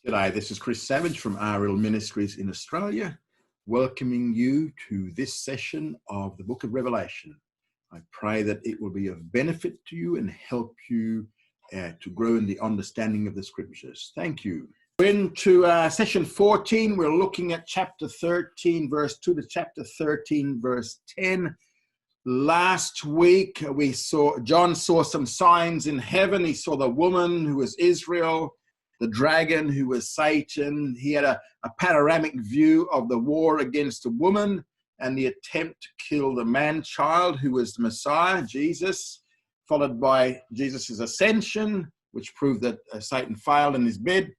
G'day, this is Chris Savage from RL Ministries in Australia, welcoming you to this session of the Book of Revelation. I pray that it will be of benefit to you and help you to grow in the understanding of the scriptures. Thank you. We're into session 14. We're looking at chapter 13, verse 2 to chapter 13, verse 10. Last week, John saw some signs in heaven. He saw the woman who was Israel, the dragon who was Satan. He had a panoramic view of the war against the woman and the attempt to kill the man-child who was the Messiah, Jesus, followed by Jesus' ascension, which proved that Satan failed in his bid.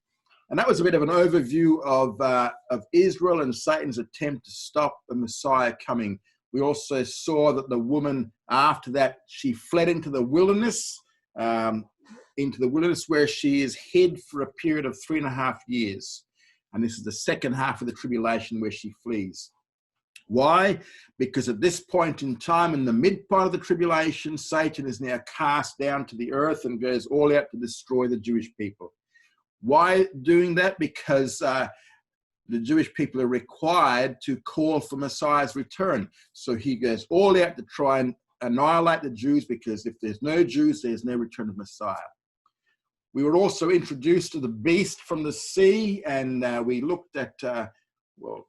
And that was a bit of an overview of Israel and Satan's attempt to stop the Messiah coming. We also saw that the woman, after that, she fled into the wilderness, where she is hid for a period of 3.5 years. And this is the second half of the tribulation where she flees. Why? Because at this point in time, in the mid part of the tribulation, Satan is now cast down to the earth and goes all out to destroy the Jewish people. Why doing that? Because the Jewish people are required to call for Messiah's return. So he goes all out to try and annihilate the Jews, because if there's no Jews, there's no return of Messiah. We were also introduced to the beast from the sea, and we looked at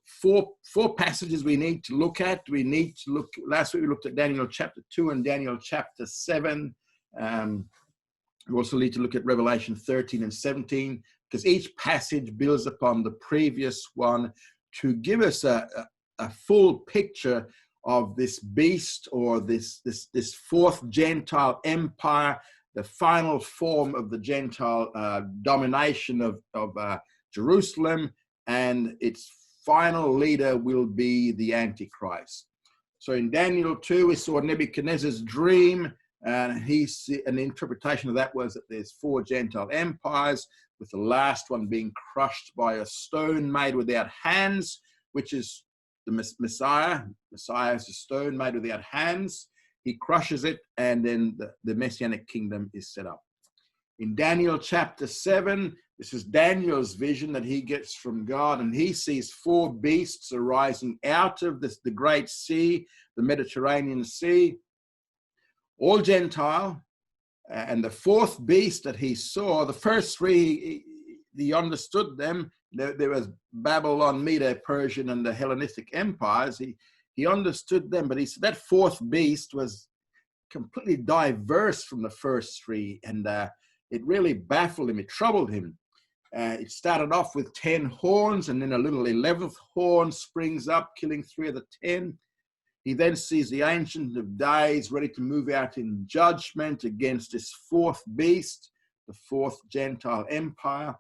four passages we need to look at. Last week we looked at Daniel chapter 2 and Daniel chapter 7. We also need to look at Revelation 13 and 17, because each passage builds upon the previous one to give us a full picture of this beast, or this Fourth Gentile Empire, the final form of the Gentile domination of Jerusalem, and its final leader will be the Antichrist. So in Daniel 2, we saw Nebuchadnezzar's dream, and an interpretation of that was that there's 4 Gentile empires, with the last one being crushed by a stone made without hands, which is the Messiah. Messiah is a stone made without hands. He crushes it, and then the Messianic kingdom is set up. In Daniel chapter 7, this is Daniel's vision that he gets from God, and he sees 4 beasts arising out of the great sea, the Mediterranean Sea, all Gentile. And the 4th beast that he saw, the first 3, he understood them. There was Babylon, Medo, Persian, and the Hellenistic empires. He understood them, but he said that 4th beast was completely diverse from the first 3, and it really baffled him. It troubled him. It started off with 10 horns, and then a little 11th horn springs up, killing 3 of the 10. He then sees the Ancient of Days ready to move out in judgment against this 4th beast, the 4th Gentile Empire.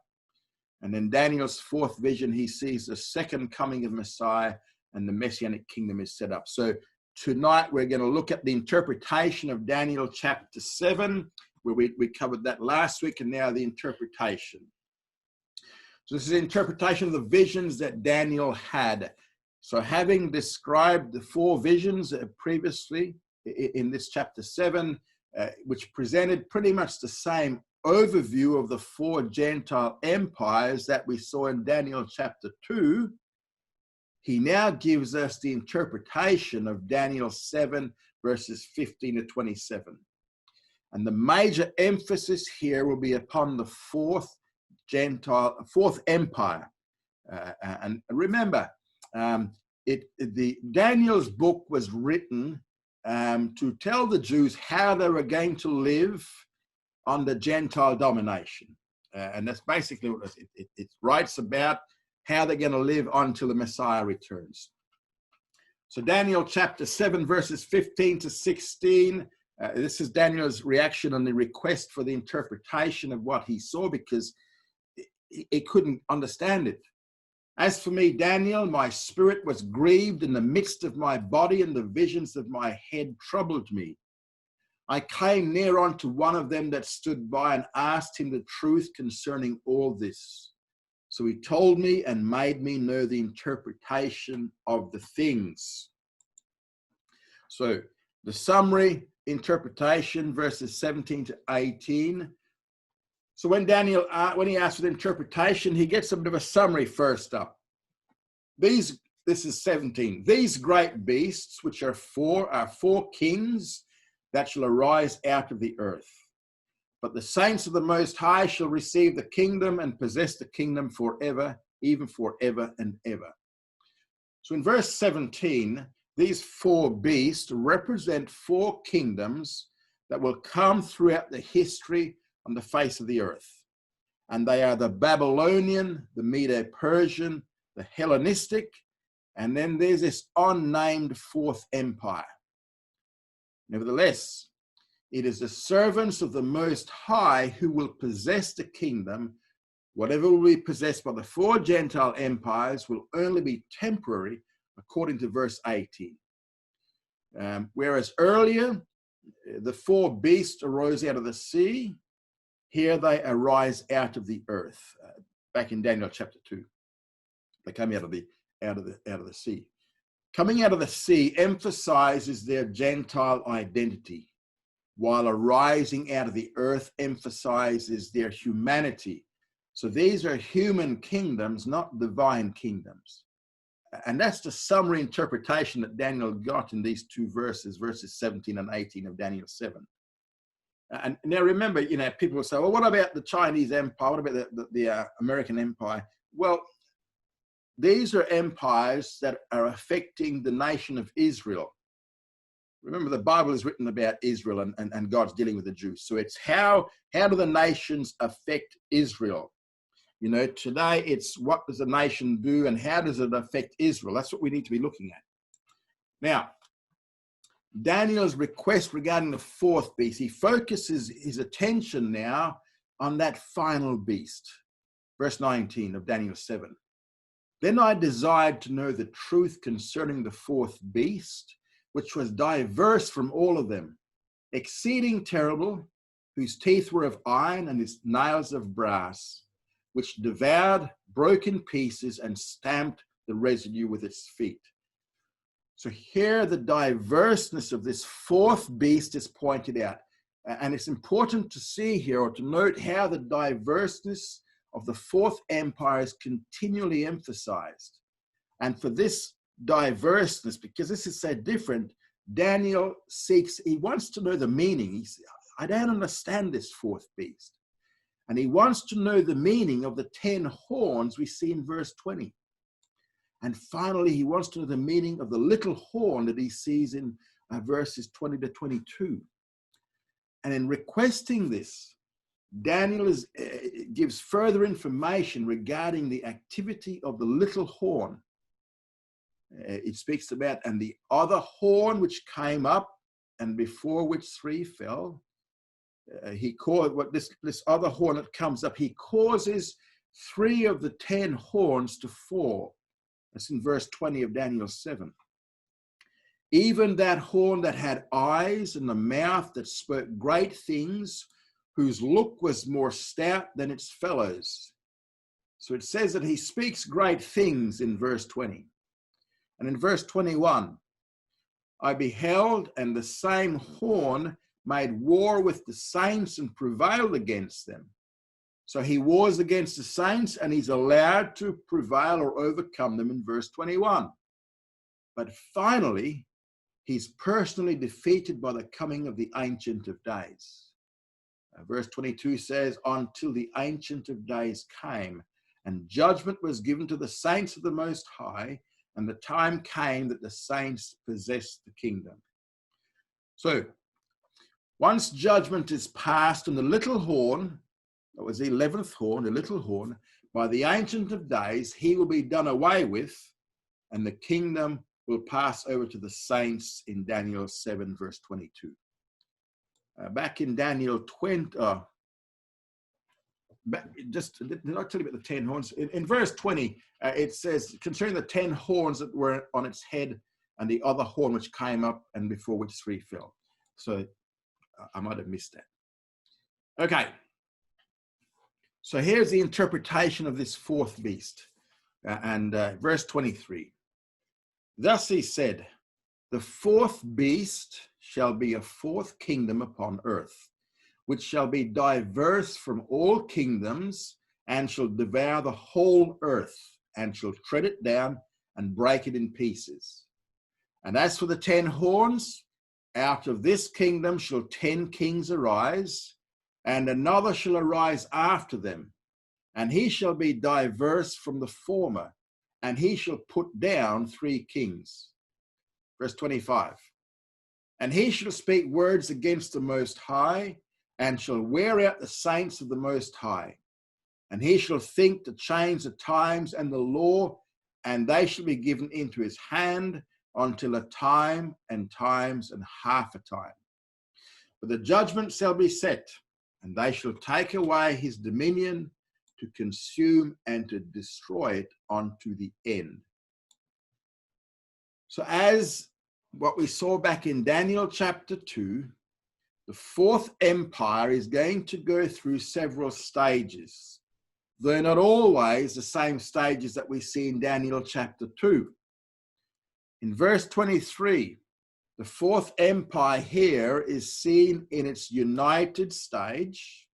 And then Daniel's 4th vision, he sees the second coming of Messiah, and the Messianic kingdom is set up. So tonight we're going to look at the interpretation of Daniel chapter 7, where we covered that last week, and now the interpretation. So this is the interpretation of the visions that Daniel had. So having described the 4 visions previously in this chapter 7, which presented pretty much the same overview of the 4 Gentile empires that we saw in Daniel chapter 2, he now gives us the interpretation of Daniel 7, verses 15 to 27. And the major emphasis here will be upon the 4th empire. And remember, Daniel's book was written to tell the Jews how they were going to live under Gentile domination. And that's basically what it writes about, how they're going to live until the Messiah returns. So Daniel chapter 7, verses 15 to 16, this is Daniel's reaction on the request for the interpretation of what he saw, because he couldn't understand it. As for me, Daniel, my spirit was grieved in the midst of my body, and the visions of my head troubled me. I came near unto one of them that stood by, and asked him the truth concerning all this. So he told me and made me know the interpretation of the things. So the summary interpretation, verses 17 to 18. So when Daniel, when he asks for the interpretation, he gets a bit of a summary first up. This is 17. These great beasts, which are four kings that shall arise out of the earth. But the saints of the Most High shall receive the kingdom and possess the kingdom forever, even forever and ever. So in verse 17, these four beasts represent four kingdoms that will come throughout the history on the face of the earth. And they are the Babylonian, the Medo-Persian, the Hellenistic, and then there's this unnamed Fourth Empire. Nevertheless, it is the servants of the Most High who will possess the kingdom. Whatever will be possessed by the four Gentile empires will only be temporary, according to verse 18. Whereas earlier, the four beasts arose out of the sea, here they arise out of the earth. Back in Daniel chapter 2, they come out of the sea. Coming out of the sea emphasizes their Gentile identity, while arising out of the earth emphasizes their humanity. So these are human kingdoms, not divine kingdoms. And that's the summary interpretation that Daniel got in these two verses 17 and 18 of Daniel 7. And now remember, people will say, well, what about the Chinese empire? What about the American empire? Well, these are empires that are affecting the nation of Israel. Remember, the Bible is written about Israel and God's dealing with the Jews. So it's how do the nations affect Israel? Today it's what does a nation do and how does it affect Israel? That's what we need to be looking at. Now, Daniel's request regarding the fourth beast, he focuses his attention now on that final beast. Verse 19 of Daniel 7. Then I desired to know the truth concerning the fourth beast, which was diverse from all of them, exceeding terrible, whose teeth were of iron and his nails of brass, which devoured, broke in pieces, and stamped the residue with its feet. So here the diverseness of this fourth beast is pointed out. And it's important to see here or to note how the diverseness of the fourth empire is continually emphasized. And for this diverseness, because this is so different, Daniel he wants to know the meaning. He says, I don't understand this fourth beast. And he wants to know the meaning of the 10 horns we see in verse 20. And finally, he wants to know the meaning of the little horn that he sees in verses 20 to 22. And in requesting this, Daniel gives further information regarding the activity of the little horn. It speaks about, and the other horn which came up, and before which 3 fell. He called what this other horn that comes up, he causes 3 of the 10 horns to fall. That's in verse 20 of Daniel 7. Even that horn that had eyes and a mouth that spoke great things, whose look was more stout than its fellows. So it says that he speaks great things in verse 20. And in verse 21, I beheld, and the same horn made war with the saints and prevailed against them. So he wars against the saints and he's allowed to prevail or overcome them in verse 21. But finally, he's personally defeated by the coming of the Ancient of Days. Verse 22 says, until the Ancient of Days came, and judgment was given to the saints of the Most High, and the time came that the saints possessed the kingdom. So, once judgment is passed on the little horn, that was the 11th horn, the little horn, by the Ancient of Days, he will be done away with, and the kingdom will pass over to the saints in Daniel 7, verse 22. Back in Daniel 20, did I tell you about the 10 horns? In verse 20, it says, concerning the 10 horns that were on its head, and the other horn which came up, and before which 3 fell. So I might have missed that. Okay. So here's the interpretation of this fourth beast. Verse 23. Thus he said, the fourth beast shall be a fourth kingdom upon earth, which shall be diverse from all kingdoms, and shall devour the whole earth, and shall tread it down and break it in pieces. And as for the 10 horns, out of this kingdom shall 10 kings arise, and another shall arise after them, and he shall be diverse from the former, and he shall put down 3 kings. Verse 25. And he shall speak words against the Most High, and shall wear out the saints of the Most High. And he shall think to change the times and the law, and they shall be given into his hand until a time and times and half a time. But the judgment shall be set, and they shall take away his dominion to consume and to destroy it unto the end. So as what we saw back in Daniel chapter 2, the Fourth Empire is going to go through several stages. They're not always the same stages that we see in Daniel chapter 2. In verse 23, the Fourth Empire here is seen in its united stage,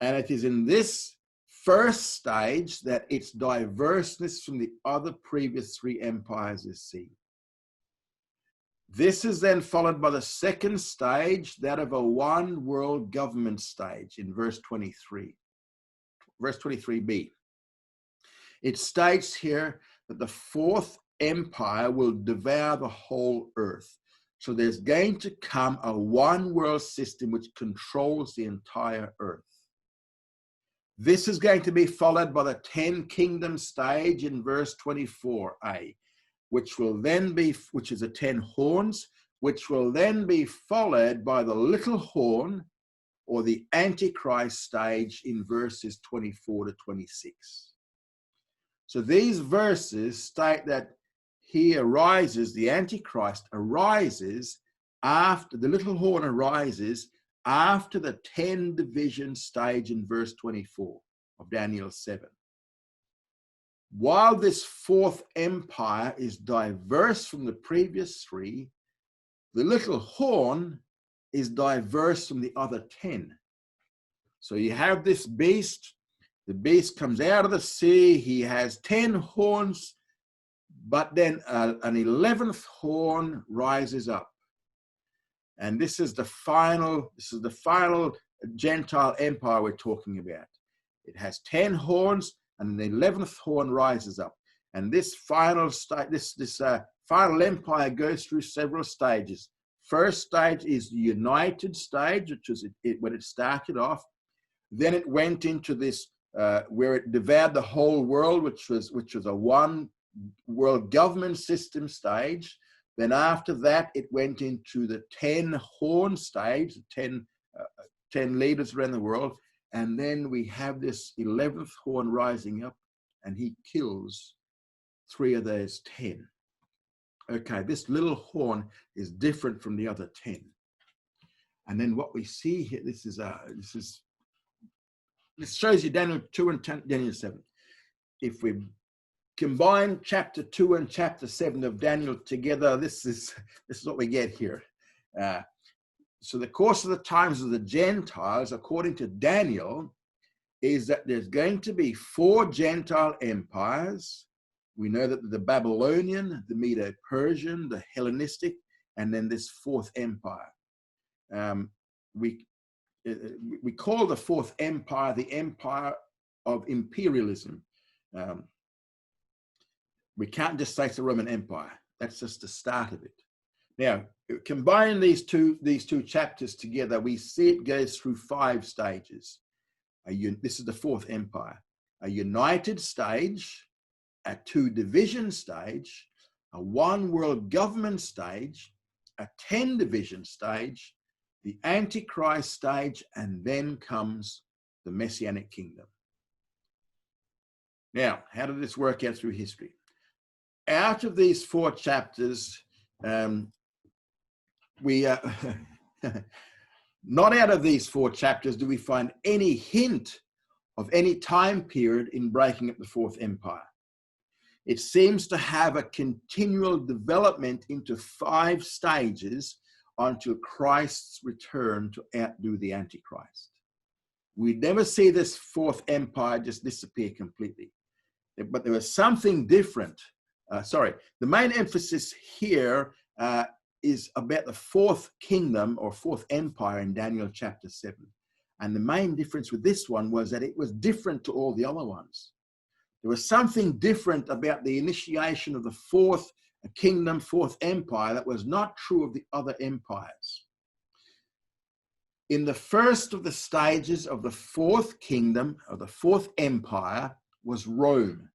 and it is in this first stage that its diverseness from the other previous 3 empires is seen. This is then followed by the second stage, that of a one world government stage in verse 23. Verse 23b. It states here that the Fourth Empire will devour the whole earth. So there's going to come a one world system which controls the entire earth. This is going to be followed by the 10 kingdom stage in verse 24a, which is the 10 horns, which will then be followed by the little horn, or the Antichrist stage in verses 24 to 26. So these verses state that he arises, the Antichrist arises after, the little horn arises after the 10 division stage in verse 24 of Daniel 7. While this Fourth Empire is diverse from the previous 3, the little horn is diverse from the other 10. So you have this beast. The beast comes out of the sea. He has 10 horns, but then an 11th horn rises up. And this is the final Gentile empire we're talking about. It has 10 horns, and the 11th horn rises up. And this final final empire goes through several stages. First stage is the united stage, which was when it started off. Then it went into this where it devoured the whole world, which was a one world government system stage. Then after that, it went into the 10 horn stage, 10 leaders around the world. And then we have this 11th horn rising up, and he kills 3 of those 10. Okay, this little horn is different from the other 10. And then what we see here, this shows you Daniel 2 and Daniel 7. If we combine chapter 2 and chapter 7 of Daniel together, this is what we get here. So the course of the times of the Gentiles, according to Daniel, is that there's going to be 4 Gentile empires. We know that the Babylonian, the Medo-Persian, the Hellenistic, and then this Fourth Empire. We call the Fourth Empire the Empire of Imperialism. We can't just say it's the Roman Empire. That's just the start of it. Now, combine these two chapters together, we see it goes through 5 stages. This is the Fourth Empire. A united stage, a 2-division stage, a 1 world government stage, a 10-division stage, the Antichrist stage, and then comes the Messianic kingdom. Now, how did this work out through history? Out of these 4 chapters, not out of these 4 chapters do we find any hint of any time period in breaking up the Fourth Empire. It seems to have a continual development into 5 stages until Christ's return to outdo the Antichrist. We never see this fourth empire just disappear completely. But there was something different. The main emphasis here is about the fourth kingdom or fourth empire in Daniel chapter 7. And the main difference with this one was that it was different to all the other ones. There was something different about the initiation of the fourth kingdom, fourth empire, that was not true of the other empires. In the first of the stages of the fourth kingdom, of the fourth empire, was Rome.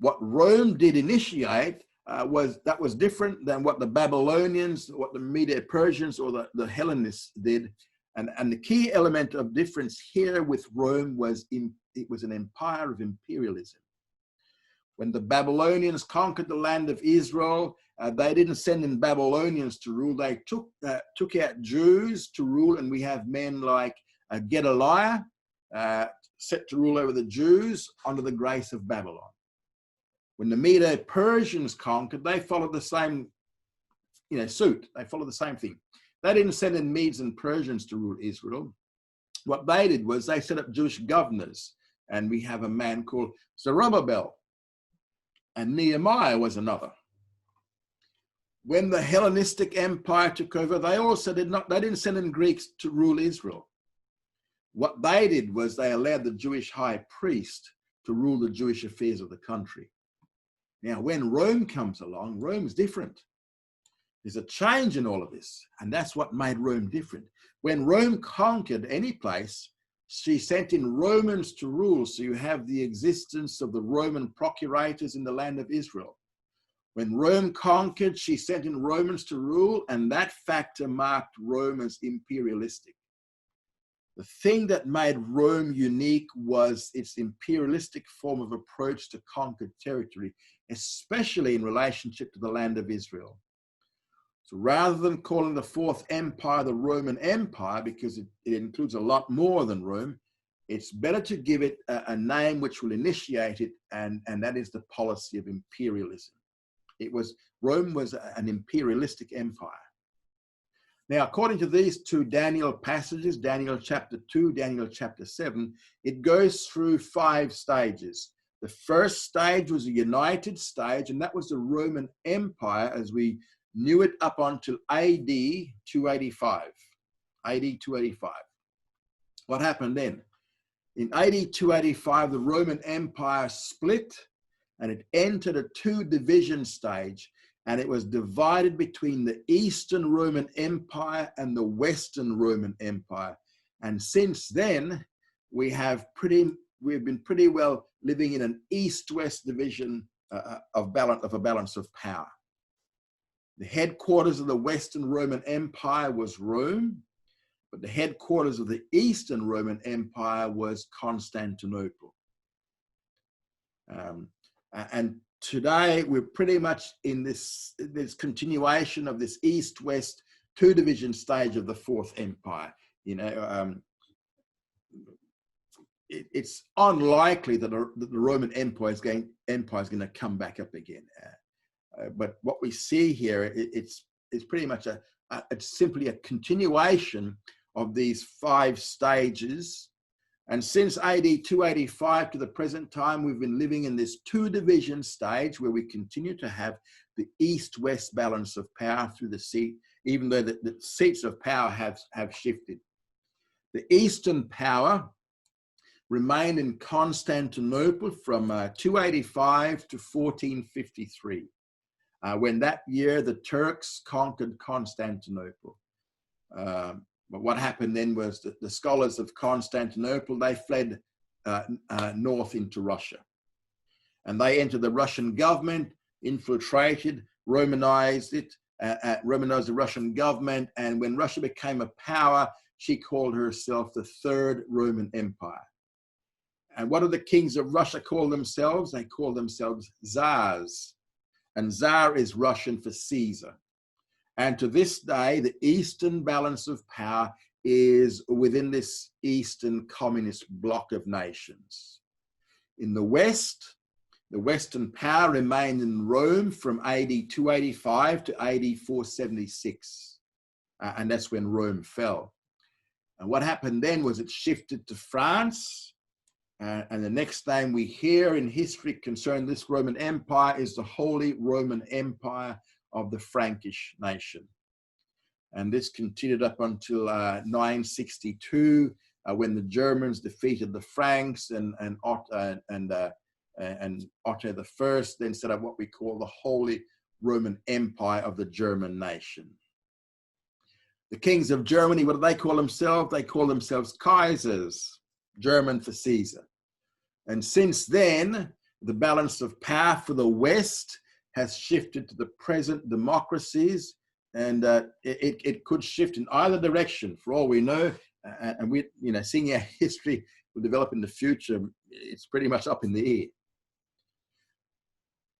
What Rome did initiate was different than what the Babylonians, what the Medo-Persians or the Hellenists did. And the key element of difference here with Rome was it was an empire of imperialism. When the Babylonians conquered the land of Israel, they didn't send in Babylonians to rule. They took out Jews to rule, and we have men like Gedaliah set to rule over the Jews under the grace of Babylon. When the Medo-Persians conquered, they followed the same suit. They followed the same thing. They didn't send in Medes and Persians to rule Israel. What they did was they set up Jewish governors, and we have a man called Zerubbabel, and Nehemiah was another. When the Hellenistic Empire took over, they didn't send in Greeks to rule Israel. What they did was they allowed the Jewish high priest to rule the Jewish affairs of the country. Now, when Rome comes along, Rome is different. There's a change in all of this, and that's what made Rome different. When Rome conquered any place, she sent in Romans to rule, so you have the existence of the Roman procurators in the land of Israel. When Rome conquered, she sent in Romans to rule, and that factor marked Rome as imperialistic. The thing that made Rome unique was its imperialistic form of approach to conquered territory, especially in relationship to the land of Israel. So rather than calling the Fourth Empire the Roman Empire, because it includes a lot more than Rome, it's better to give it a name which will initiate it, and that is the policy of imperialism. Rome was an imperialistic empire. Now, according to these two Daniel passages, Daniel chapter 2, Daniel chapter 7, it goes through 5 stages. The first stage was a united stage, and that was the Roman Empire as we knew it up until AD 285. AD 285. What happened then? In AD 285, the Roman Empire split, and it entered a 2-division stage, and it was divided between the Eastern Roman Empire and the Western Roman Empire. And since then, we've been pretty well living in an East-West division of a balance of power. The headquarters of the Western Roman Empire was Rome, but the headquarters of the Eastern Roman Empire was Constantinople. And today we're pretty much in this continuation of this East-West 2-division stage of the Fourth Empire. It's unlikely that the Roman Empire is going to come back up again. But what we see here, it's pretty much it's simply a continuation of these 5 stages. And since AD 285 to the present time, we've been living in this 2-division stage where we continue to have the East-West balance of power through the seat, even though the seats of power have shifted. The Eastern power remained in Constantinople from 285 to 1453. When that year the Turks conquered Constantinople. But what happened then was that the scholars of Constantinople, they fled north into Russia. And they entered the Russian government, infiltrated, Romanized it, Romanized the Russian government. And when Russia became a power, she called herself the Third Roman Empire. And what do the kings of Russia call themselves? They call themselves Tsars. And Tsar is Russian for Caesar. And to this day, the Eastern balance of power is within this Eastern communist bloc of nations. In the West, the Western power remained in Rome from AD 285 to AD 476. and that's when Rome fell. And what happened then was it shifted to France. And the next name we hear in history concerning this Roman Empire is the Holy Roman Empire of the Frankish nation. And this continued up until 962, when the Germans defeated the Franks, and Otto I then set up what we call the Holy Roman Empire of the German nation. The kings of Germany, what do they call themselves? They call themselves Kaisers, German for Caesar. And since then, the balance of power for the West has shifted to the present democracies, and it could shift in either direction for all we know. And we, seeing our history will develop in the future, it's pretty much up in the air.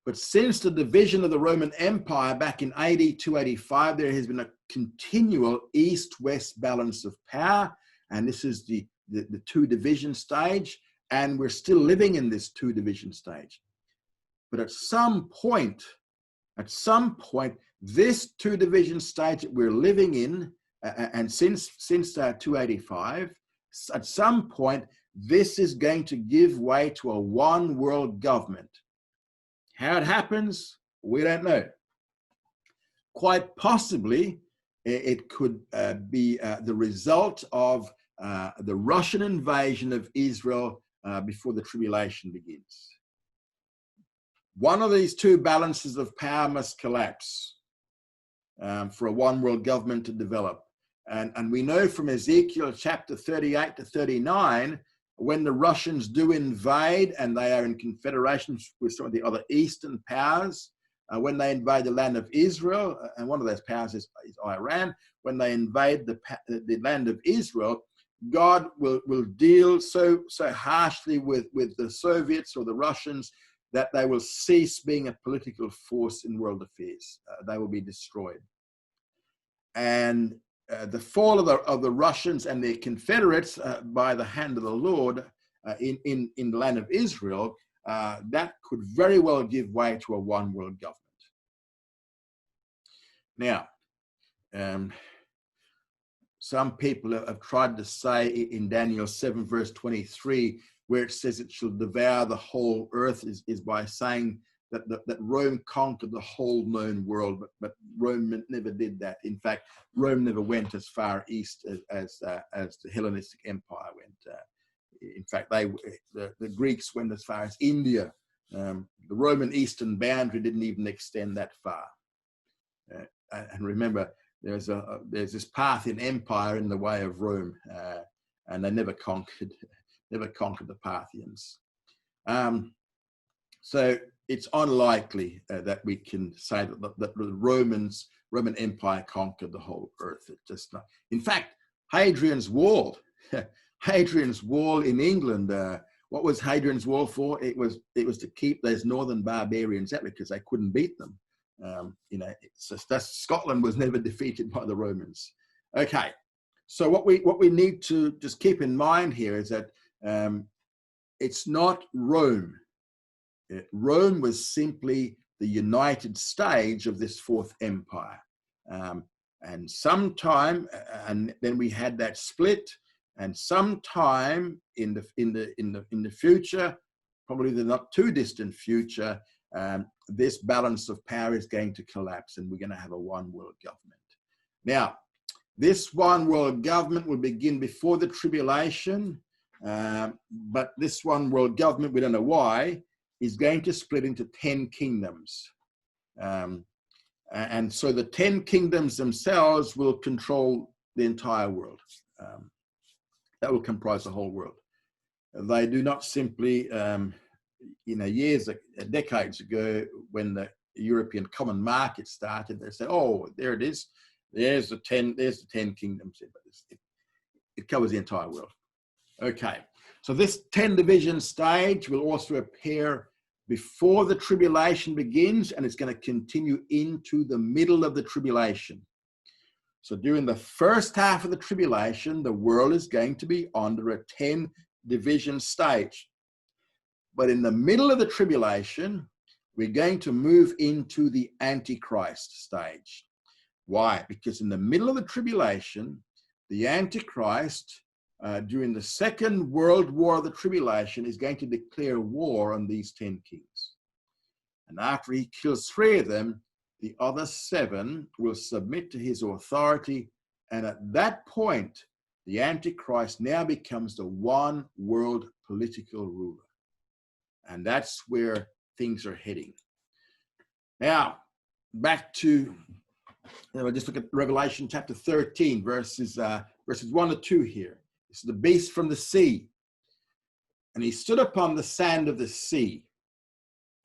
But since the division of the Roman Empire back in AD 285, there has been a continual east-west balance of power, and this is the two-division stage, and we're still living in this two-division stage. But at some point, this two-division stage that we're living in, and since 285, at some point, this is going to give way to a one-world government. How it happens, we don't know. Quite possibly, it could be the result of the Russian invasion of Israel before the tribulation begins. One of these two balances of power must collapse for a one-world government to develop. And we know from Ezekiel chapter 38 to 39, when the Russians do invade and they are in confederation with some of the other Eastern powers, when they invade the land of Israel, and one of those powers is Iran, when they invade the land of Israel, God will deal so harshly with the Soviets or the Russians that they will cease being a political force in world affairs. They will be destroyed. And the fall of the Russians and their confederates by the hand of the Lord in the land of Israel, that could very well give way to a one-world government. Now, some people have tried to say in Daniel 7 verse 23, where it says it shall devour the whole earth, is by saying that Rome conquered the whole known world, but Rome never did that. In fact, Rome never went as far east as the Hellenistic Empire went. In fact, the Greeks went as far as India. The Roman eastern boundary didn't even extend that far. And remember, there's this Parthian Empire in the way of Rome, and they never conquered the Parthians. So it's unlikely that we can say that the Roman Empire conquered the whole earth. It just not. In fact, Hadrian's Wall in England. What was Hadrian's Wall for? It was to keep those northern barbarians out because they couldn't beat them. Scotland was never defeated by the Romans. Okay, so what we need to just keep in mind here is that it's not Rome. Rome was simply the united stage of this Fourth Empire, and sometime, and then we had that split, and sometime in the future, probably the not too distant future, this balance of power is going to collapse, and we're going to have a one-world government. Now, this one-world government will begin before the tribulation, but this one-world government, we don't know why, is going to split into 10 kingdoms. And so the 10 kingdoms themselves will control the entire world. That will comprise the whole world. They do not simply, decades ago, when the European common market started, they said, oh, there it is. There's the 10 kingdoms. It covers the entire world. Okay. So this 10 division stage will also appear before the tribulation begins, and it's going to continue into the middle of the tribulation. So during the first half of the tribulation, the world is going to be under a 10 division stage. But in the middle of the tribulation, we're going to move into the Antichrist stage. Why? Because in the middle of the tribulation, the Antichrist, during the Second World War of the tribulation, is going to declare war on these 10 kings. And after he kills 3 of them, the other 7 will submit to his authority. And at that point, the Antichrist now becomes the one world political ruler. And that's where things are heading. Now, back to, just look at Revelation chapter 13, verses 1 to 2 here. It's the beast from the sea. And he stood upon the sand of the sea.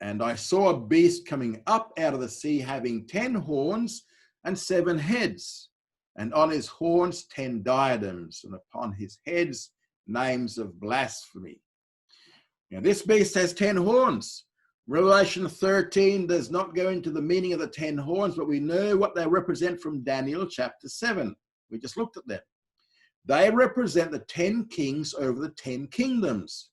And I saw a beast coming up out of the sea, having 10 horns and 7 heads. And on his horns 10 diadems, and upon his heads names of blasphemy. Now, this beast has 10 horns. Revelation 13 does not go into the meaning of the 10 horns, but we know what they represent from Daniel chapter 7. We just looked at them. They represent the 10 kings over the 10 kingdoms.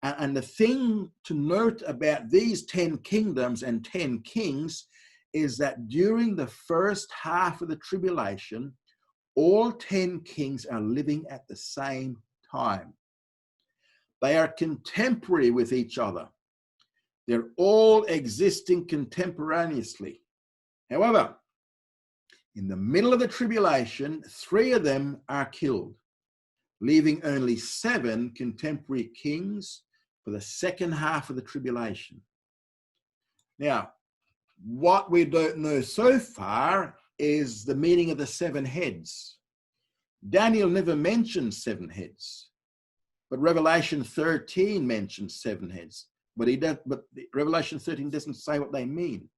And the thing to note about these 10 kingdoms and 10 kings is that during the first half of the tribulation, all 10 kings are living at the same time. They are contemporary with each other. They're all existing contemporaneously. However, in the middle of the tribulation, 3 of them are killed, leaving only 7 contemporary kings for the second half of the tribulation. Now, what we don't know so far is the meaning of the 7 heads. Daniel never mentions 7 heads, but Revelation 13 mentions 7 heads. But Revelation 13 doesn't say what they mean.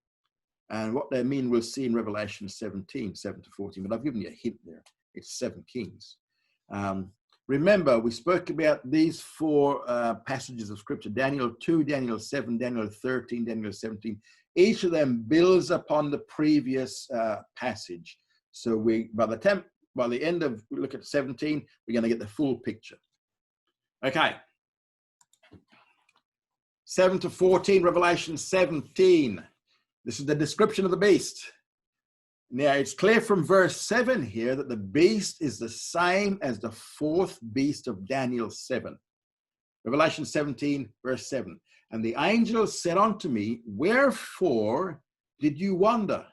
And what they mean we'll see in Revelation 17, 7 to 14. But I've given you a hint there. It's 7 kings. Remember, we spoke about these 4 passages of Scripture, Daniel 2, Daniel 7, Daniel 13, Daniel 17. Each of them builds upon the previous passage. So by the end of, we look at 17, we're going to get the full picture. Okay. 7 to 14, Revelation 17. This is the description of the beast. Now, it's clear from verse 7 here that the beast is the same as the 4th beast of Daniel 7. Revelation 17, verse 7. And the angel said unto me, wherefore did you wonder?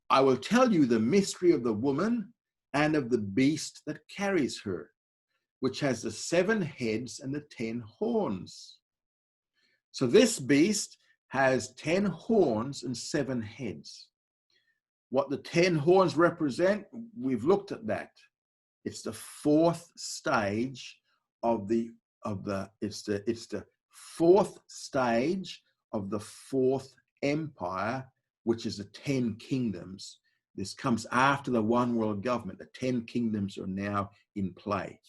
I will tell you the mystery of the woman and of the beast that carries her, which has the 7 heads and the 10 horns. So this beast has 10 horns and 7 heads. What the 10 horns represent, we've looked at that. It's the 4th stage of the 4th stage of the 4th empire, which is the 10 kingdoms. This comes after the one world government. The 10 kingdoms are now in play.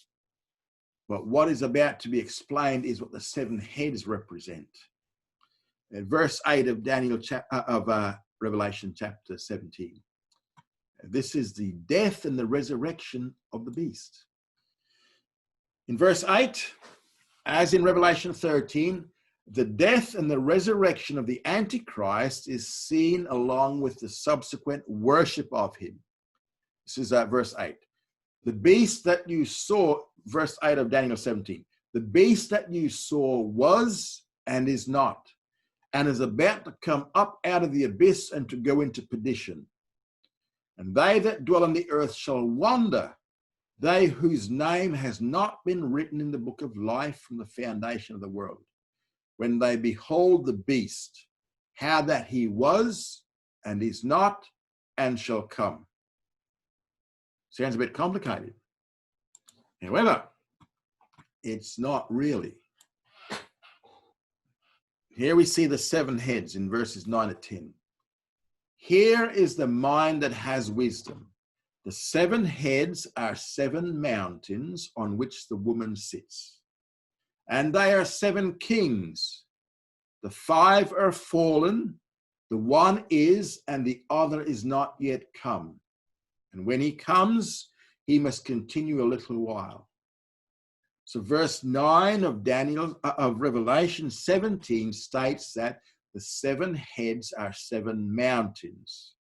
But what is about to be explained is what the 7 heads represent. Verse 8 of Revelation chapter 17. This is the death and the resurrection of the beast. In verse 8, as in Revelation 13, the death and the resurrection of the Antichrist is seen along with the subsequent worship of him. This is verse 8. The beast that you saw, verse 8 of Daniel 17, the beast that you saw was and is not, and is about to come up out of the abyss and to go into perdition. And they that dwell on the earth shall wonder, they whose name has not been written in the book of life from the foundation of the world, when they behold the beast, how that he was and is not and shall come. Sounds a bit complicated. However, it's not really. Here we see the 7 heads in verses 9 to 10. Here is the mind that has wisdom. The 7 heads are 7 mountains on which the woman sits. And they are 7 kings. The 5 are fallen. The one is, and the other is not yet come. And when he comes, he must continue a little while. So verse 9 of Revelation 17 states that the 7 heads are 7 mountains.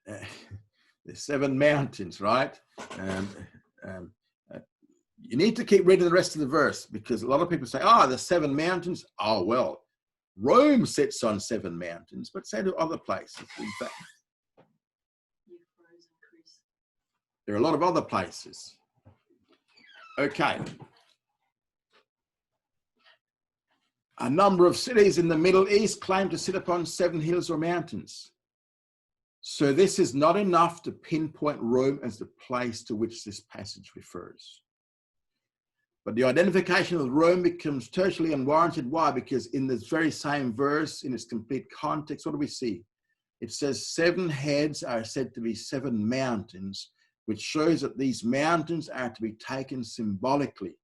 the seven mountains, right? Um, uh, you need to keep reading the rest of the verse, because a lot of people say, the seven mountains. Oh, well, Rome sits on seven mountains, but so do other places. In fact, there are a lot of other places. Okay. A number of cities in the Middle East claim to sit upon seven hills or mountains. So this is not enough to pinpoint Rome as the place to which this passage refers. But the identification of Rome becomes totally unwarranted. Why? Because in this very same verse, in its complete context, what do we see? It says 7 heads are said to be 7 mountains, which shows that these mountains are to be taken symbolically.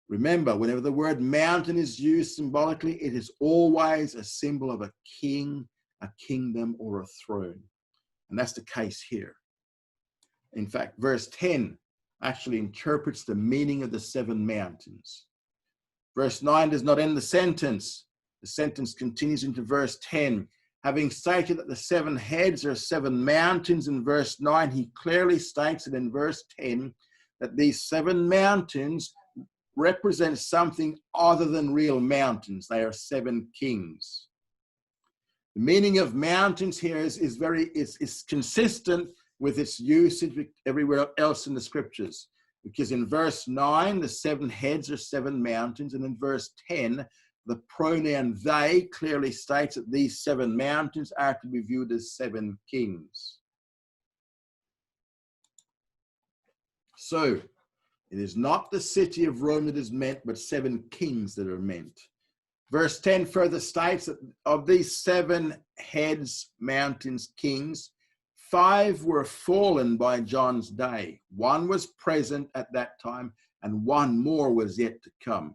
Remember, whenever the word mountain is used symbolically, it is always a symbol of a king, a kingdom, or a throne. And that's the case here. In fact, verse 10 actually interprets the meaning of the 7 mountains. Verse 9 does not end the sentence. The sentence continues into verse 10. Having stated that the 7 heads are 7 mountains in verse 9, he clearly states it in verse 10 that these 7 mountains represent something other than real mountains. They are 7 kings. The meaning of mountains here is consistent with its usage everywhere else in the scriptures, because in verse 9 the 7 heads are 7 mountains, and in verse 10 the pronoun they clearly states that these 7 mountains are to be viewed as 7 kings. So it is not the city of Rome that is meant, but 7 kings that are meant. Verse 10 further states that of these 7 heads, mountains, kings, 5 were fallen by John's day. 1 was present at that time, and 1 more was yet to come.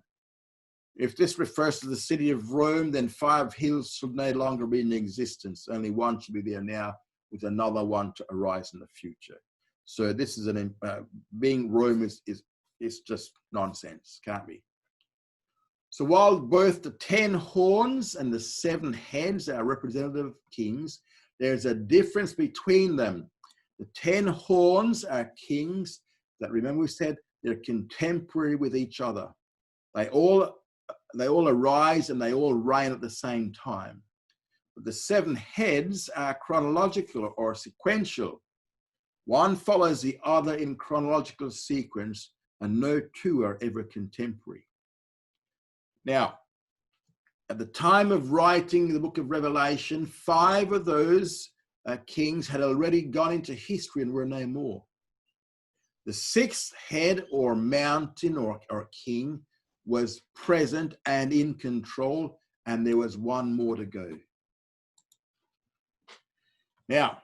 If this refers to the city of Rome, then 5 hills should no longer be in existence. Only 1 should be there now, with another 1 to arise in the future. So this is being Rome is just nonsense, can't be. So while both the 10 horns and the 7 heads are representative kings, there's a difference between them. The 10 horns are kings that, remember we said, they're contemporary with each other. They all arise and they all reign at the same time. But the 7 heads are chronological or sequential. One follows the other in chronological sequence, and no 2 are ever contemporary. Now, at the time of writing the book of Revelation, 5 of those kings had already gone into history and were no more. The 6th head or mountain or king was present and in control, and there was 1 more to go. Now,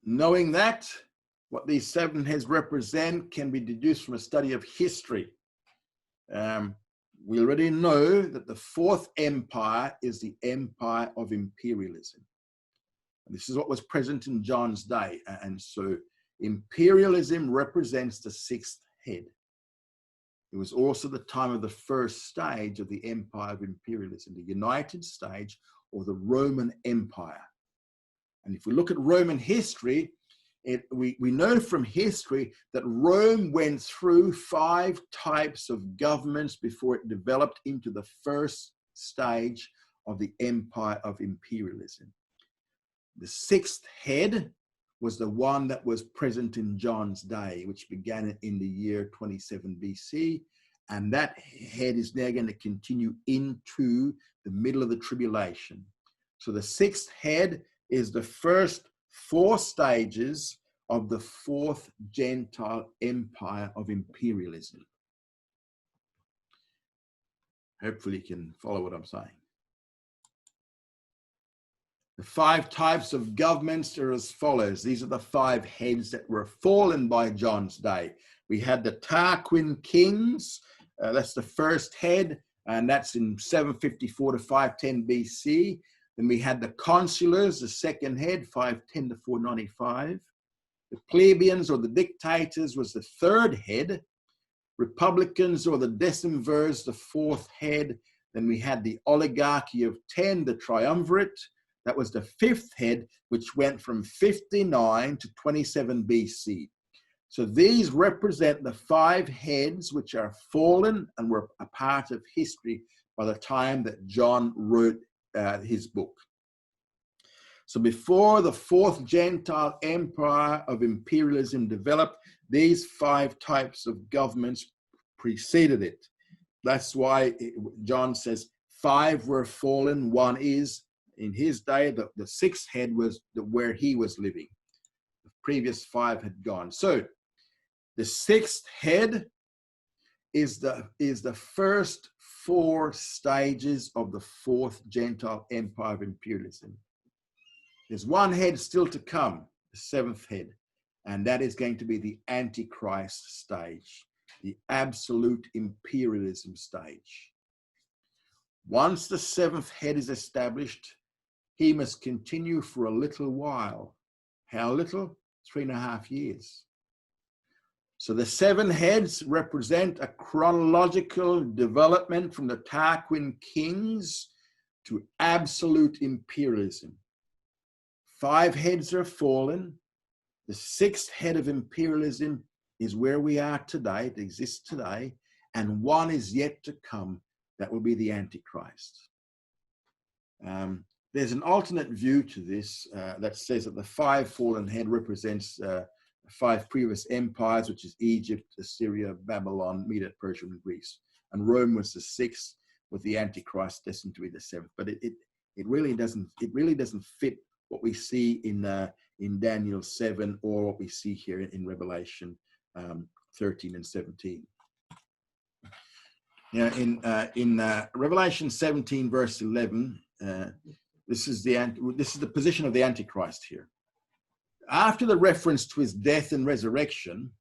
knowing that, what these 7 heads represent can be deduced from a study of history. We already know that the Fourth Empire is the empire of imperialism. And this is what was present in John's day. And so imperialism represents the 6th head. It was also the time of the first stage of the empire of imperialism, the United stage or the Roman Empire. And if we look at Roman history, we know from history that Rome went through 5 types of governments before it developed into the first stage of the empire of imperialism. The 6th head was the one that was present in John's day, which began in the year 27 BC. And that head is now going to continue into the middle of the tribulation. So the 6th head is the first 4 stages of the Fourth Gentile Empire of imperialism. Hopefully you can follow what I'm saying. The 5 types of governments are as follows. These are the 5 heads that were fallen by John's day. We had the Tarquin kings. That's the first head, and that's in 754 to 510 BC. Then we had the consulars, the second head, 510 to 495. The plebeians or the dictators was the 3rd head. Republicans or the decemvirs, the 4th head. Then we had the oligarchy of 10, the triumvirate. That was the fifth head, which went from 59 to 27 BC. So these represent the 5 heads which are fallen and were a part of history by the time that John wrote his book. So before the Fourth Gentile Empire of imperialism developed, these 5 types of governments preceded it. That's why John says 5 were fallen, 1 is. In his day, the 6th head was where he was living. The previous 5 had gone. So the 6th head is the first 4 stages of the Fourth Gentile Empire of imperialism. There's 1 head still to come, the 7th head, and that is going to be the Antichrist stage, the absolute imperialism stage. Once the 7th head is established, he must continue for a little while. How little? 3.5 years. So the 7 heads represent a chronological development from the Tarquin kings to absolute imperialism. 5 heads are fallen. The 6th head of imperialism is where we are today. It exists today. And 1 is yet to come. That will be the Antichrist. There's an alternate view to this that says that the 5 fallen head represents 5 previous empires, which is Egypt, Assyria, Babylon, Media, Persia, and Greece. And Rome was the 6th, with the Antichrist destined to be the 7th. But it really doesn't fit what we see in Daniel 7 or what we see here in Revelation 13 and 17. Now, in Revelation 17, verse 11, this is the position of the Antichrist here. After the reference to his death and resurrection,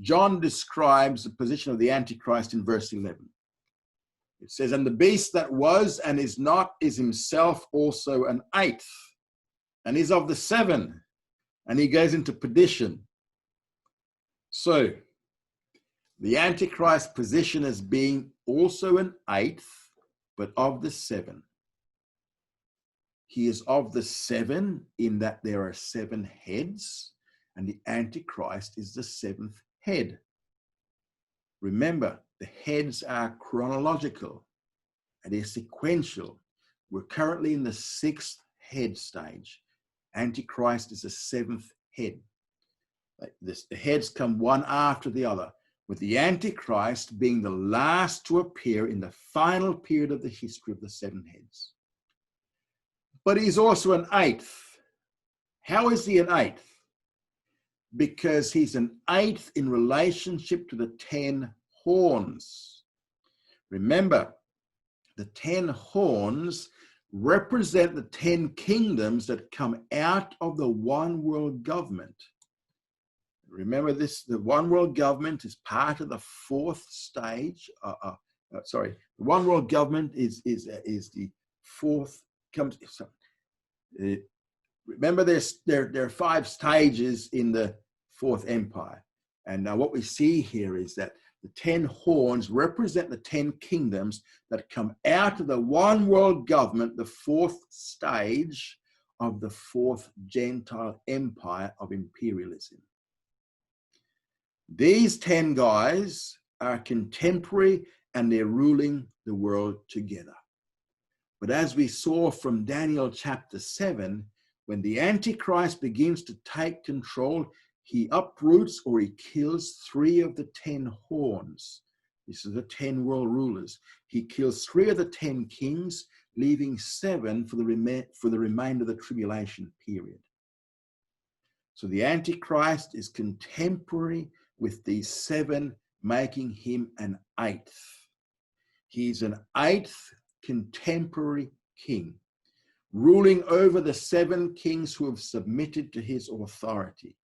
John describes the position of the Antichrist in verse 11. It says, "And the beast that was and is not is himself also an 8th, and is of the 7, and he goes into perdition." So, the Antichrist position as being also an 8th, but of the 7. He is of the 7 in that there are 7 heads, and the Antichrist is the 7th head. Remember, the heads are chronological and they're sequential. We're currently in the 6th head stage. Antichrist is the 7th head. The heads come one after the other, with the Antichrist being the last to appear in the final period of the history of the 7 heads. But he's also an 8th. How is he an 8th? Because he's an 8th in relationship to the 10 horns. Remember, the 10 horns represent the 10 kingdoms that come out of the one world government. Remember this, the one world government is part of the 4th stage. The one world government is the 4th. Remember, there are 5 stages in the 4th empire. And now what we see here is that the 10 horns represent the 10 kingdoms that come out of the one world government, the 4th stage of the 4th Gentile Empire of imperialism. These 10 guys are contemporary and they're ruling the world together. But as we saw from Daniel chapter 7, when the Antichrist begins to take control, he uproots or he kills 3 of the 10 horns. This is the 10 world rulers. He kills 3 of the 10 kings, leaving 7 for the remainder of the tribulation period. So the Antichrist is contemporary with these 7, making him an 8th. He's an 8th contemporary king, ruling over the 7 kings who have submitted to his authority.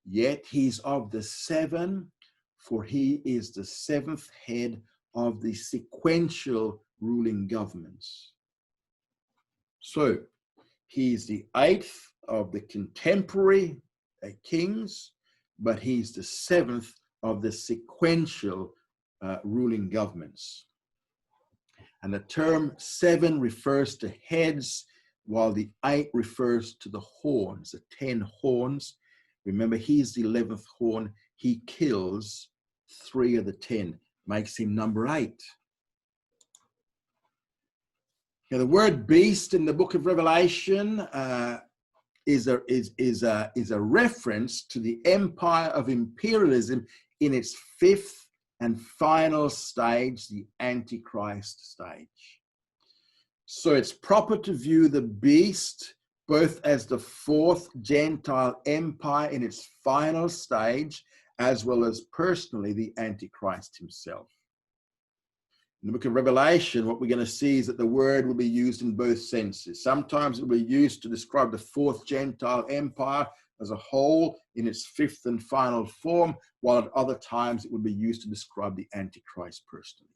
Yet he's of the 7, for he is the 7th head of the sequential ruling governments. So he's the 8th of the contemporary kings, but he's the 7th of the sequential ruling governments. And the term 7 refers to heads while the 8 refers to the horns, the 10 horns. Remember, he's the 11th horn. He kills 3 of the 10, makes him number 8. Now, the word beast in the book of Revelation is a reference to the empire of imperialism in its 5th and final stage, the Antichrist stage. So it's proper to view the beast both as the Fourth Gentile Empire in its final stage, as well as personally the Antichrist himself. In the book of Revelation, what we're going to see is that the word will be used in both senses. Sometimes it will be used to describe the Fourth Gentile Empire as a whole in its 5th and final form, while at other times it will be used to describe the Antichrist personally.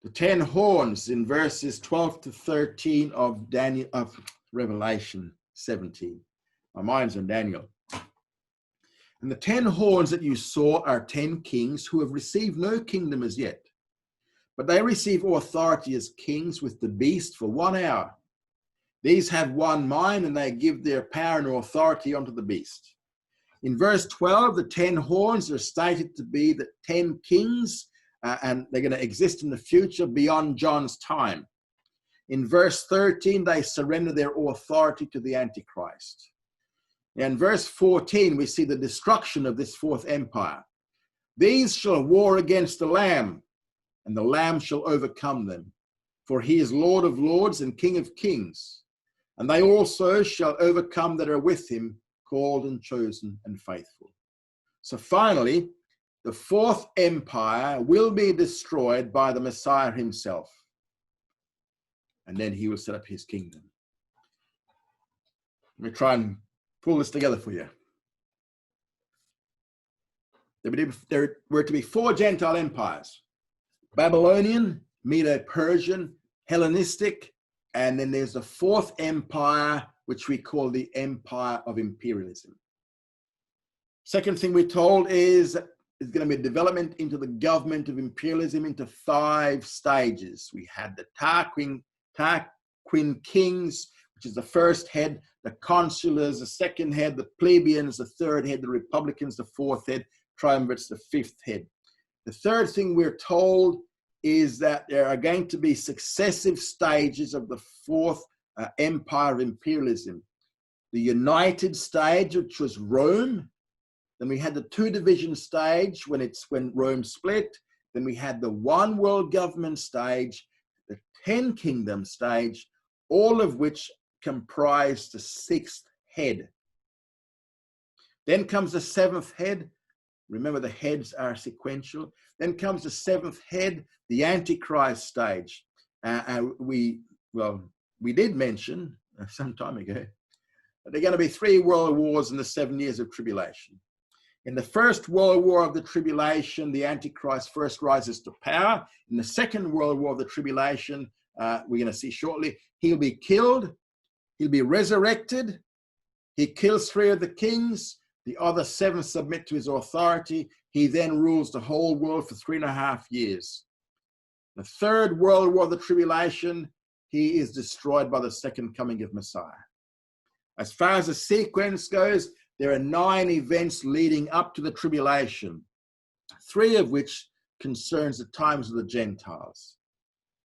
The 10 horns in verses 12 to 13 of Revelation 17. My mind's on Daniel. And the 10 horns that you saw are 10 kings who have received no kingdom as yet, but they receive authority as kings with the beast for 1 hour. These have one mind, and they give their power and authority unto the beast. In verse 12, the 10 horns are stated to be the 10 kings, and they're going to exist in the future beyond John's time. In verse 13, they surrender their authority to the Antichrist. In verse 14, we see the destruction of this 4th empire. These shall war against the Lamb, and the Lamb shall overcome them. For he is Lord of lords and King of kings. And they also shall overcome that are with him, called and chosen and faithful. So finally, the 4th empire will be destroyed by the Messiah himself. And then he will set up his kingdom. Let me try and pull this together for you. There were to be 4 Gentile empires: Babylonian, Medo-Persian, Hellenistic, and then there's the 4th empire, which we call the Empire of Imperialism. Second thing we're told is there's going to be development into the government of imperialism into 5 stages. We had the Tarquin kings, which is the first head, the consulars, the second head, the plebeians, the third head, the republicans, the fourth head, triumvirates, the 5th head. The third thing we're told is that there are going to be successive stages of the 4th empire of imperialism. The united stage, which was Rome. Then we had the 2-division stage when Rome split. Then we had the 1 world government stage, the 10 kingdom stage, all of which comprise the 6th head. Then comes the 7th head. Remember, the heads are sequential. Then comes the 7th head, the Antichrist stage. We did mention some time ago that there are going to be 3 world wars in the 7 years of tribulation. In the first world war of the tribulation, the Antichrist first rises to power. In the second world war of the tribulation, we're going to see shortly, he'll be killed, he'll be resurrected, he kills 3 of the kings, the other 7 submit to his authority. He then rules the whole world for 3.5 years. The third world war of the tribulation, he is destroyed by the second coming of Messiah. As far as the sequence goes, there are 9 events leading up to the tribulation, 3 of which concerns the times of the Gentiles.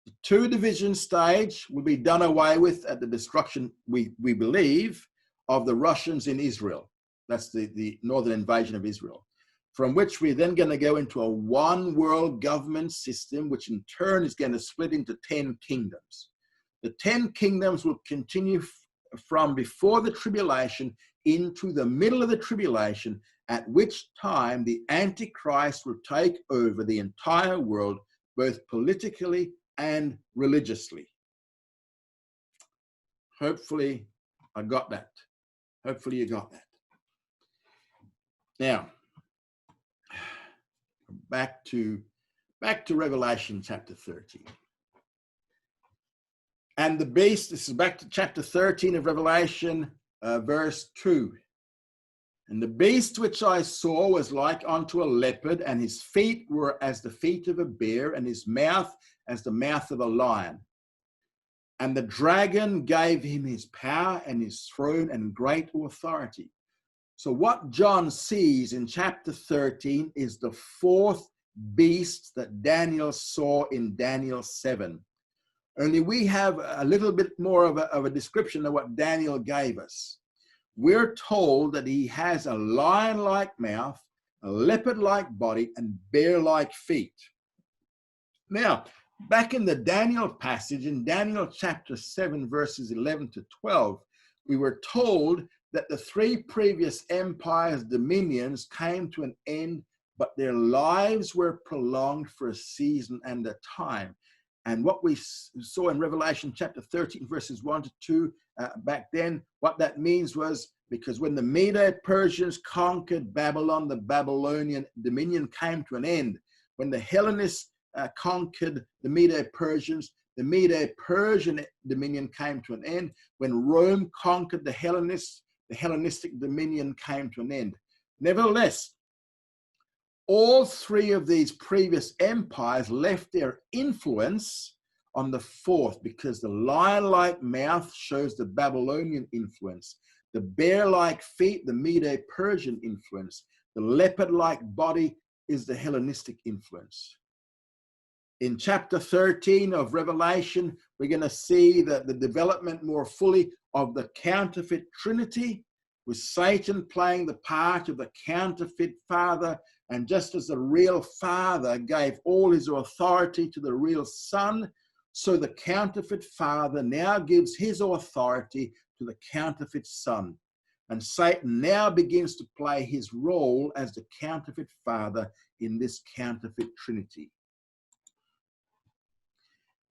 The 2-division stage will be done away with at the destruction, we believe, of the Russians in Israel. That's the northern invasion of Israel, from which we're then going to go into a 1 world government system, which in turn is going to split into 10 kingdoms. The 10 kingdoms will continue from before the tribulation into the middle of the tribulation, at which time the Antichrist will take over the entire world, both politically and religiously. Hopefully I got that. Hopefully you got that. Now, back to Revelation chapter 13. And the beast, this is back to chapter 13 of Revelation, verse 2. And the beast which I saw was like unto a leopard, and his feet were as the feet of a bear, and his mouth as the mouth of a lion. And the dragon gave him his power and his throne and great authority. So what John sees in chapter 13 is the fourth beast that Daniel saw in Daniel 7. Only we have a little bit more of a description of what Daniel gave us. We're told that he has a lion-like mouth, a leopard-like body, and bear-like feet. Now, back in the Daniel passage, in Daniel chapter 7, verses 11 to 12, we were told that the three previous empires' dominions came to an end, but their lives were prolonged for a season and a time. And what we saw in Revelation chapter 13, verses 1 to 2, back then, what that means was, because when the Medo-Persians conquered Babylon, the Babylonian dominion came to an end. When the Hellenists conquered the Medo-Persians, the Medo-Persian dominion came to an end. When Rome conquered the Hellenists, the Hellenistic dominion came to an end. Nevertheless, all three of these previous empires left their influence on the fourth, because the lion-like mouth shows the Babylonian influence, the bear-like feet, the Medo-Persian influence, the leopard-like body is the Hellenistic influence. In chapter 13 of Revelation, we're going to see the development more fully of the counterfeit Trinity, with Satan playing the part of the counterfeit father. And just as the real Father gave all his authority to the real Son, so the counterfeit father now gives his authority to the counterfeit Son. And Satan now begins to play his role as the counterfeit father in this counterfeit Trinity.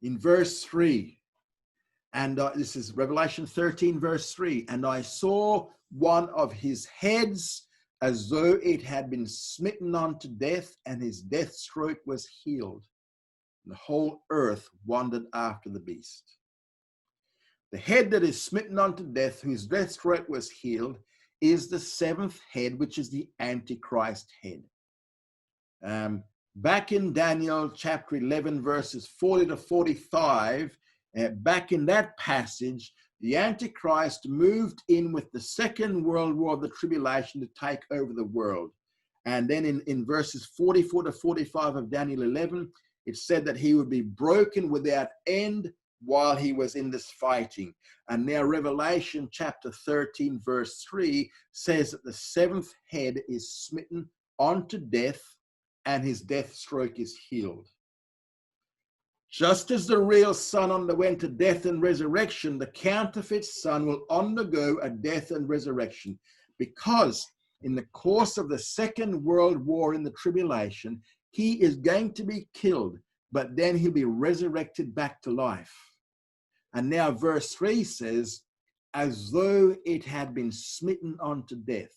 In verse 3, and this is Revelation 13, verse 3, and I saw one of his heads as though it had been smitten unto death, and his death stroke was healed. The whole earth wondered after the beast. The head that is smitten unto death, whose death stroke was healed, is the seventh head, which is the Antichrist head. Back in Daniel chapter 11, verses 40 to 45, back in that passage, the Antichrist moved in with the Second World War of the tribulation to take over the world. And then in verses 44 to 45 of Daniel 11, it said that he would be broken without end while he was in this fighting. And now Revelation chapter 13, verse 3 says that the seventh head is smitten unto death, and his death stroke is healed. Just as the real Son underwent a death and resurrection, the counterfeit Son will undergo a death and resurrection, because in the course of the Second World War in the tribulation, he is going to be killed, but then he'll be resurrected back to life. And now verse 3 says, as though it had been smitten unto death.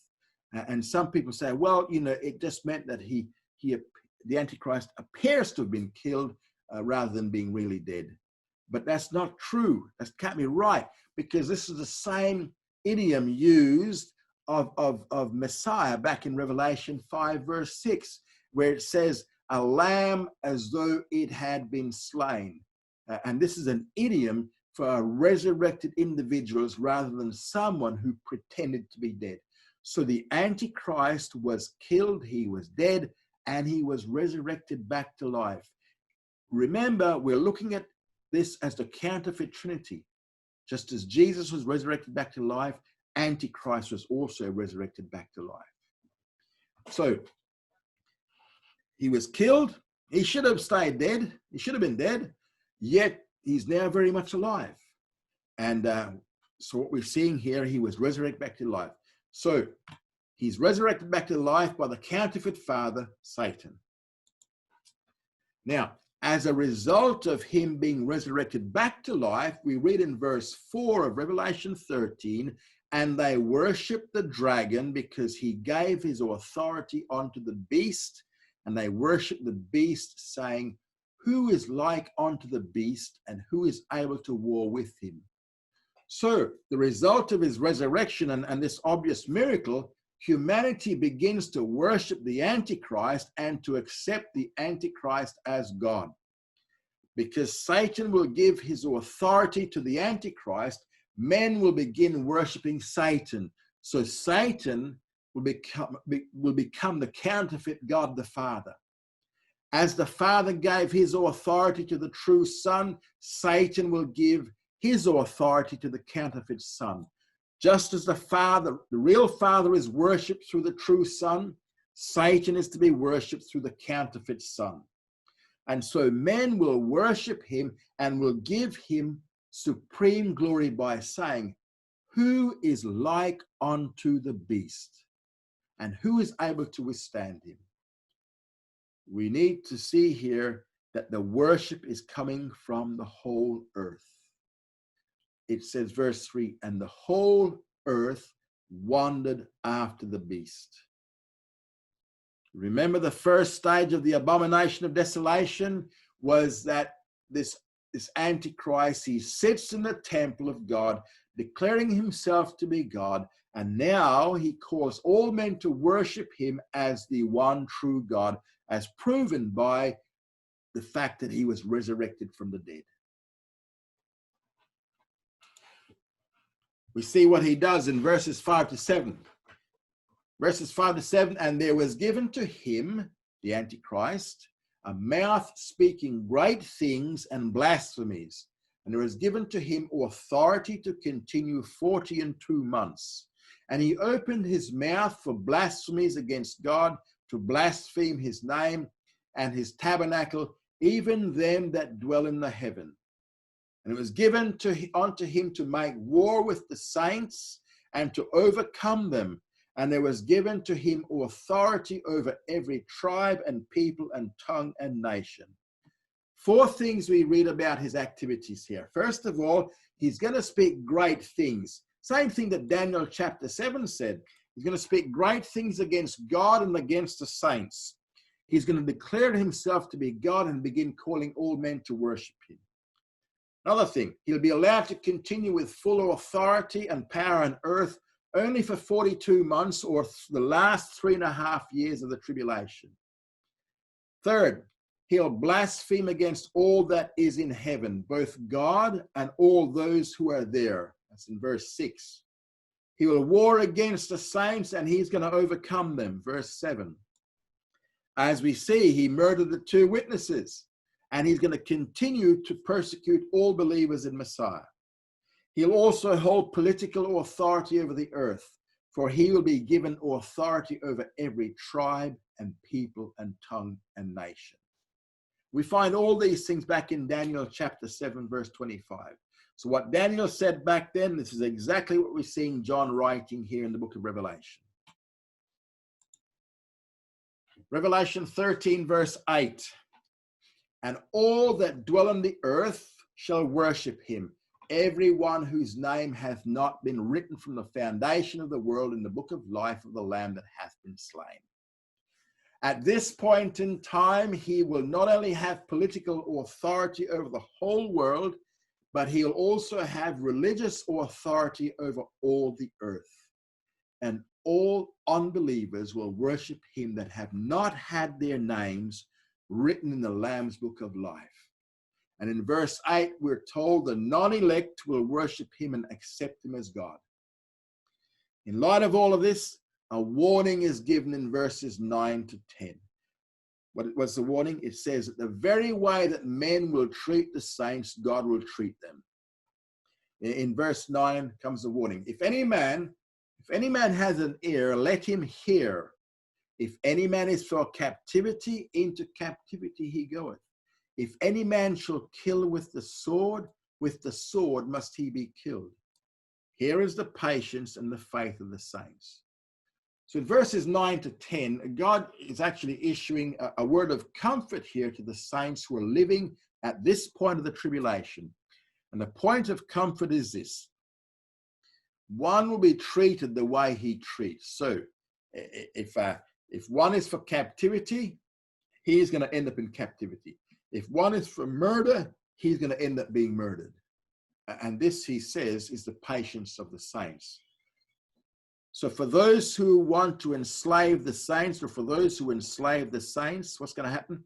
And some people say, well, it just meant that the Antichrist appears to have been killed, rather than being really dead. But that's not true. That can't be right, because this is the same idiom used of Messiah back in Revelation 5, verse 6, where it says, a lamb as though it had been slain. And this is an idiom for resurrected individuals rather than someone who pretended to be dead. So the Antichrist was killed, he was dead, and he was resurrected back to life. Remember, we're looking at this as the counterfeit Trinity. Just as Jesus was resurrected back to life, Antichrist was also resurrected back to life. So he was killed. He should have stayed dead. He should have been dead. Yet he's now very much alive. And so what we're seeing here, he was resurrected back to life. So he's resurrected back to life by the counterfeit father, Satan. Now, as a result of him being resurrected back to life, we read in verse 4 of Revelation 13, and they worshiped the dragon because he gave his authority unto the beast, and they worshiped the beast, saying, who is like unto the beast, and who is able to war with him? So the result of his resurrection and this obvious miracle, humanity begins to worship the Antichrist and to accept the Antichrist as God. because Satan will give his authority to the Antichrist, men will begin worshiping Satan. So Satan will become the counterfeit God the Father. As the Father gave his authority to the true Son, Satan will give his authority to the counterfeit Son. Just as the Father, the real Father, is worshipped through the true Son, Satan is to be worshipped through the counterfeit Son. And so men will worship him and will give him supreme glory by saying, "Who is like unto the beast? And who is able to withstand him?" We need to see here that the worship is coming from the whole earth. It says, verse 3, "And the whole earth wandered after the beast." Remember, the first stage of the abomination of desolation was that this Antichrist, he sits in the temple of God, declaring himself to be God, and now he calls all men to worship him as the one true God, as proven by the fact that he was resurrected from the dead. We see what he does in verses 5 to 7. Verses 5 to 7, "And there was given to him," the Antichrist, "a mouth speaking great things and blasphemies. And there was given to him authority to continue 42 months. And he opened his mouth for blasphemies against God, to blaspheme his name and his tabernacle, even them that dwell in the heaven. And it was given unto him to make war with the saints and to overcome them. And there was given to him authority over every tribe and people and tongue and nation." 4 things we read about his activities here. First of all, he's going to speak great things. Same thing that Daniel chapter 7 said. He's going to speak great things against God and against the saints. He's going to declare himself to be God and begin calling all men to worship him. Another thing, he'll be allowed to continue with full authority and power on earth only for 42 months, or the last 3.5 years of the tribulation. Third, he'll blaspheme against all that is in heaven, both God and all those who are there. That's in verse 6. He will war against the saints and he's going to overcome them. Verse 7. As we see, he murdered the 2 witnesses and he's going to continue to persecute all believers in Messiah. He'll also hold political authority over the earth, for he will be given authority over every tribe and people and tongue and nation. We find all these things back in Daniel chapter 7, verse 25. So what Daniel said back then, this is exactly what we're seeing John writing here in the book of Revelation. Revelation 13, verse 8. "And all that dwell on the earth shall worship him, everyone whose name hath not been written from the foundation of the world in the book of life of the Lamb that hath been slain." At this point in time, he will not only have political authority over the whole world, but he'll also have religious authority over all the earth. And all unbelievers will worship him that have not had their names written in the Lamb's book of life. And in verse 8, we're told the non-elect will worship him and accept him as God. In light of all of this, a warning is given in verses 9 to 10. What's the warning? It says that the very way that men will treat the saints, God will treat them. In verse 9 comes the warning. If any man has an ear, let him hear. If any man is for captivity, into captivity he goeth. If any man shall kill with the sword must he be killed. Here is the patience and the faith of the saints. So in verses 9 to 10, God is actually issuing a word of comfort here to the saints who are living at this point of the tribulation. And the point of comfort is this: one will be treated the way he treats. So if one is for captivity, he is going to end up in captivity. If one is for murder, he's going to end up being murdered. And this, he says, is the patience of the saints. So for those who want to enslave the saints, or for those who enslave the saints, what's going to happen?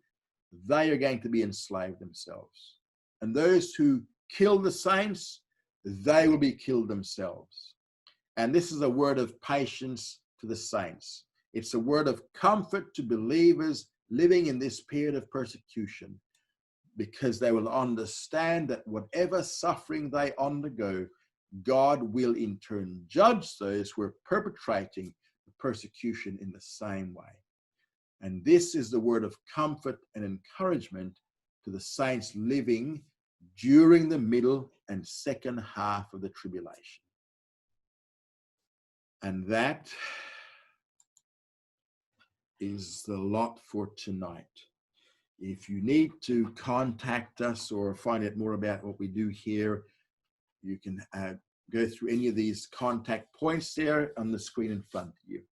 They are going to be enslaved themselves. And those who kill the saints, they will be killed themselves. And this is a word of patience to the saints. It's a word of comfort to believers living in this period of persecution, because they will understand that whatever suffering they undergo, God will in turn judge those who are perpetrating the persecution in the same way. And this is the word of comfort and encouragement to the saints living during the middle and second half of the tribulation. And that is the lot for tonight. If you need to contact us or find out more about what we do here, you can go through any of these contact points there on the screen in front of you.